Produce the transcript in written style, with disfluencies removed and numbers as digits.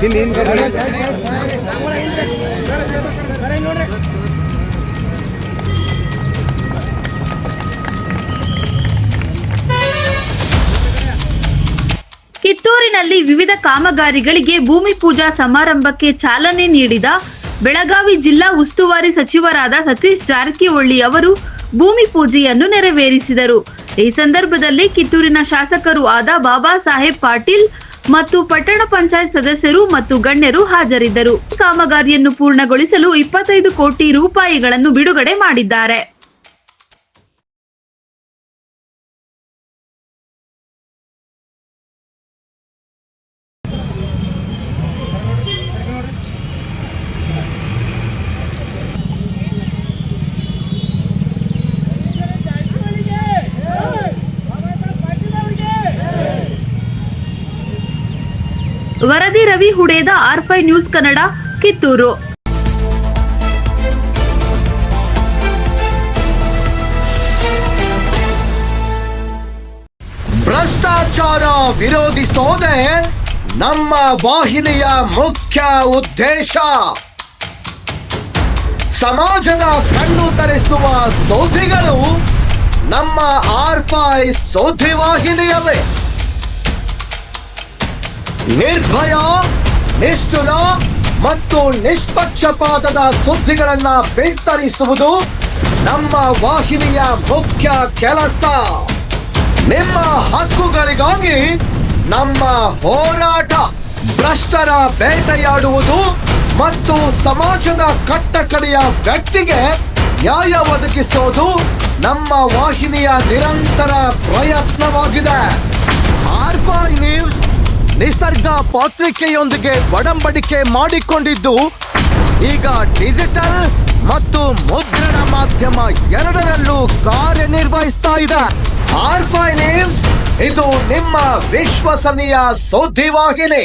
ಕಿತ್ತೂರಿನಲ್ಲಿ ವಿವಿಧ ಕಾಮಗಾರಿಗಳಿಗೆ ಭೂಮಿ ಪೂಜಾ ಸಮಾರಂಭಕ್ಕೆ ಚಾಲನೆ ನೀಡಿದ ಬೆಳಗಾವಿ ಜಿಲ್ಲಾ ಉಸ್ತುವಾರಿ ಸಚಿವರಾದ ಸತೀಶ್ ಜಾರಕಿಹೊಳಿ ಅವರು ಭೂಮಿ ಪೂಜೆಯನ್ನು ನೆರವೇರಿಸಿದರು. ಈ ಸಂದರ್ಭದಲ್ಲಿ ಕಿತ್ತೂರಿನ ಶಾಸಕರು ಆದ ಬಾಬಾ ಸಾಹೇಬ್ ಪಾಟೀಲ್ ಮತ್ತು ಪಟ್ಟಣ ಪಂಚಾಯತ್ ಸದಸ್ಯರು ಮತ್ತು ಗಣ್ಯರು ಹಾಜರಿದ್ದರು. ಕಾಮಗಾರಿಯನ್ನು ಪೂರ್ಣಗೊಳಿಸಲು 25 ಕೋಟಿ ರೂಪಾಯಿಗಳನ್ನು ಬಿಡುಗಡೆ ಮಾಡಿದ್ದಾರೆ. ವರದಿ ರವಿ ಹುಡೇದ R5 ನ್ಯೂಸ್ ಕನ್ನಡ, ಕಿತ್ತೂರು. ಭ್ರಷ್ಟಾಚಾರ ವಿರೋಧಿಸೋದೇ ನಮ್ಮ ವಾಹಿನಿಯ ಮುಖ್ಯ ಉದ್ದೇಶ. ಸಮಾಜದ ಕಣ್ಣು ತರಿಸುವ ಸುದ್ದಿಗಳು ನಮ್ಮ R5 ಸುದ್ದಿವಾಹಿನಿಯವೇ. ನಿರ್ಭಯ, ನಿಷ್ಠುರ ಮತ್ತು ನಿಷ್ಪಕ್ಷಪಾತದ ಸುದ್ದಿಗಳನ್ನ ಬಿತ್ತರಿಸುವುದು ನಮ್ಮ ವಾಹಿನಿಯ ಮುಖ್ಯ ಕೆಲಸ. ನಿಮ್ಮ ಹಕ್ಕುಗಳಿಗಾಗಿ ನಮ್ಮ ಹೋರಾಟ. ಭ್ರಷ್ಟರ ಬೇಟೆಯಾಡುವುದು ಮತ್ತು ಸಮಾಜದ ಕಟ್ಟಕಡೆಯ ವ್ಯಕ್ತಿಗೆ ನ್ಯಾಯ ಒದಗಿಸೋದು ನಮ್ಮ ವಾಹಿನಿಯ ನಿರಂತರ ಪ್ರಯತ್ನವಾಗಿದೆ. R5 ನ್ಯೂಸ್ ನಿಸರ್ಗ ಪತ್ರಿಕೆಯೊಂದಿಗೆ ಒಡಂಬಡಿಕೆ ಮಾಡಿಕೊಂಡಿದ್ದು ಈಗ ಡಿಜಿಟಲ್ ಮತ್ತು ಮುದ್ರಣ ಮಾಧ್ಯಮ ಎರಡರಲ್ಲೂ ಕಾರ್ಯನಿರ್ವಹಿಸ್ತಾ ಇದೆ. R5 ನ್ಯೂಸ್ ಇದು ನಿಮ್ಮ ವಿಶ್ವಸನೀಯ ಸುದ್ದಿವಾಹಿನಿ.